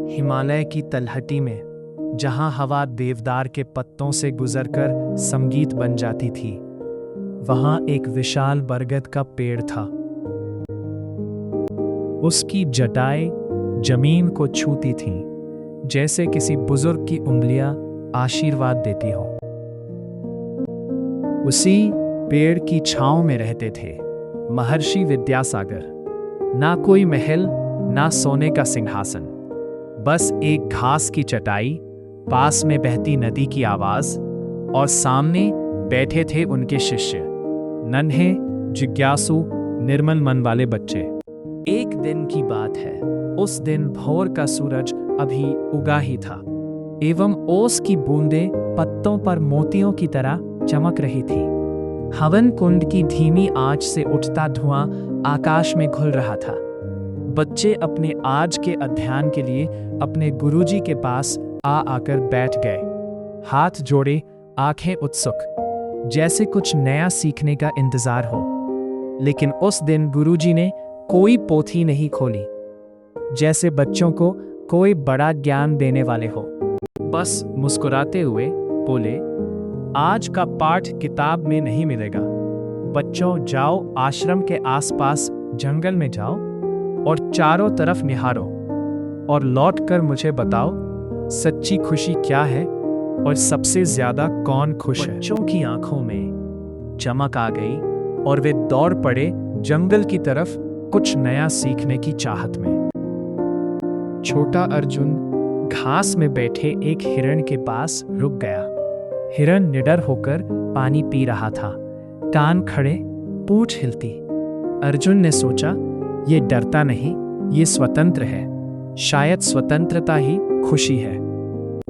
हिमालय की तलहटी में, जहां हवा देवदार के पत्तों से गुजरकर संगीत बन जाती थी, वहां एक विशाल बरगद का पेड़ था। उसकी जटाएं जमीन को छूती थीं, जैसे किसी बुजुर्ग की उंगलियां आशीर्वाद देती हों। उसी पेड़ की छांव में रहते थे महर्षि विद्यासागर। ना कोई महल, ना सोने का सिंहासन, बस एक घास की चटाई, पास में बहती नदी की आवाज, और सामने बैठे थे उनके शिष्य, नन्हे, जिज्ञासु, निर्मल मन वाले बच्चे। एक दिन की बात है। उस दिन भोर का सूरज अभी उगा ही था, एवं ओस की बूंदें पत्तों पर मोतियों की तरह चमक रही थी। हवन कुंड की धीमी आंच से उठता धुआं आकाश में घुल रहा था। बच्चे अपने आज के अध्ययन के लिए अपने गुरुजी के पास आकर बैठ गए, हाथ जोड़े, आंखें उत्सुक, जैसे कुछ नया सीखने का इंतजार हो। लेकिन उस दिन गुरुजी ने कोई पोथी नहीं खोली, जैसे बच्चों को कोई बड़ा ज्ञान देने वाले हो। बस मुस्कुराते हुए बोले, आज का पाठ किताब में नहीं मिलेगा। बच्चों, जाओ आश्रम के आसपास जंगल में जाओ और चारों तरफ निहारो, और लौटकर मुझे बताओ सच्ची खुशी क्या है और सबसे ज्यादा कौन खुश है। बच्चों की आंखों में चमक आ गई और वे दौड़ पड़े जंगल की तरफ, कुछ नया सीखने की चाहत में। छोटा अर्जुन घास में बैठे एक हिरण के पास रुक गया। हिरण निडर होकर पानी पी रहा था, कान खड़े, पूंछ हिलती। अर्जुन ने सोचा, ये डरता नहीं, ये स्वतंत्र है। शायद स्वतंत्रता ही खुशी है।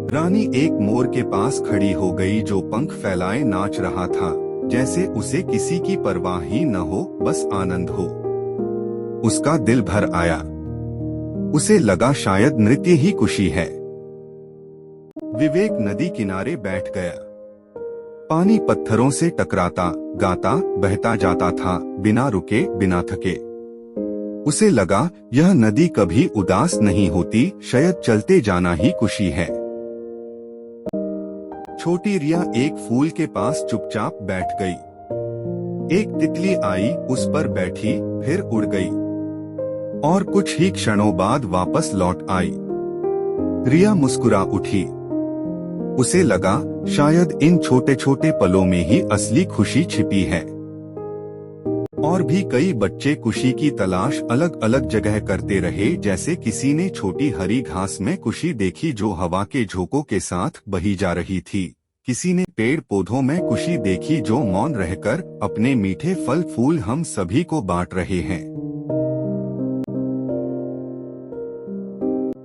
रानी एक मोर के पास खड़ी हो गई, जो पंख फैलाए नाच रहा था, जैसे उसे किसी की परवाह ही न हो, बस आनंद हो। उसका दिल भर आया। उसे लगा शायद नृत्य ही खुशी है। विवेक नदी किनारे बैठ गया। पानी पत्थरों से टकराता, गाता, बहता जाता था, बिना रुके, बिना थके। उसे लगा यह नदी कभी उदास नहीं होती, शायद चलते जाना ही खुशी है। छोटी रिया एक फूल के पास चुपचाप बैठ गई। एक तितली आई, उस पर बैठी, फिर उड़ गई और कुछ ही क्षणों बाद वापस लौट आई। रिया मुस्कुरा उठी। उसे लगा शायद इन छोटे छोटे पलों में ही असली खुशी छिपी है। और भी कई बच्चे खुशी की तलाश अलग अलग जगह करते रहे, जैसे किसी ने छोटी हरी घास में खुशी देखी जो हवा के झोंकों के साथ बही जा रही थी। किसी ने पेड़ पौधों में खुशी देखी जो मौन रहकर अपने मीठे फल फूल हम सभी को बांट रहे हैं।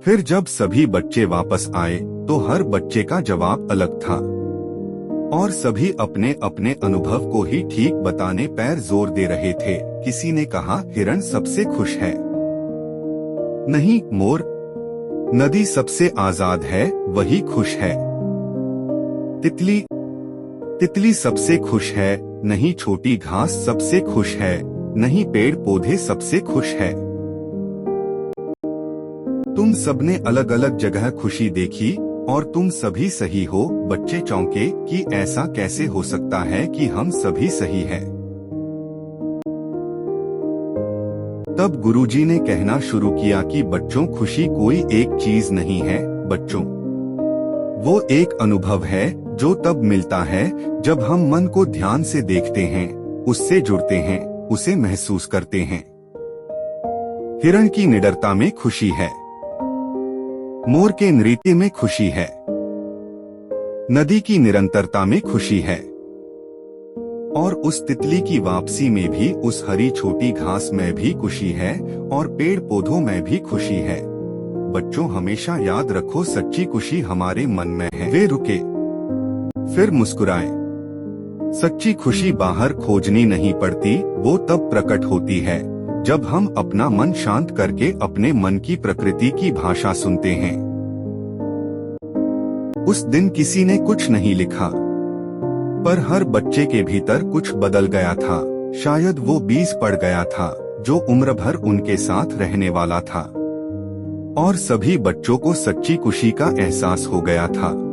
फिर जब सभी बच्चे वापस आए तो हर बच्चे का जवाब अलग था, और सभी अपने अपने अनुभव को ही ठीक बताने पर जोर दे रहे थे। किसी ने कहा हिरण सबसे खुश है। नहीं मोर, नदी सबसे आजाद है, वही खुश है। तितली सबसे खुश है। नहीं छोटी घास सबसे खुश है। नहीं पेड़ पौधे सबसे खुश है। तुम सबने अलग अलग जगह खुशी देखी और तुम सभी सही हो। बच्चे चौंके कि ऐसा कैसे हो सकता है कि हम सभी सही हैं। तब गुरुजी ने कहना शुरू किया कि बच्चों, खुशी कोई एक चीज नहीं है बच्चों, वो एक अनुभव है जो तब मिलता है जब हम मन को ध्यान से देखते हैं, उससे जुड़ते हैं, उसे महसूस करते हैं। हिरण की निडरता में खुशी है, मोर के नृत्य में खुशी है, नदी की निरंतरता में खुशी है, और उस तितली की वापसी में भी, उस हरी छोटी घास में भी खुशी है, और पेड़ पौधों में भी खुशी है। बच्चों, हमेशा याद रखो, सच्ची खुशी हमारे मन में है। वे रुके, फिर मुस्कुराए। सच्ची खुशी बाहर खोजनी नहीं पड़ती, वो तब प्रकट होती है जब हम अपना मन शांत करके अपने मन की प्रकृति की भाषा सुनते हैं। उस दिन किसी ने कुछ नहीं लिखा, पर हर बच्चे के भीतर कुछ बदल गया था। शायद वो बीज पड़ गया था जो उम्र भर उनके साथ रहने वाला था। और सभी बच्चों को सच्ची खुशी का एहसास हो गया था।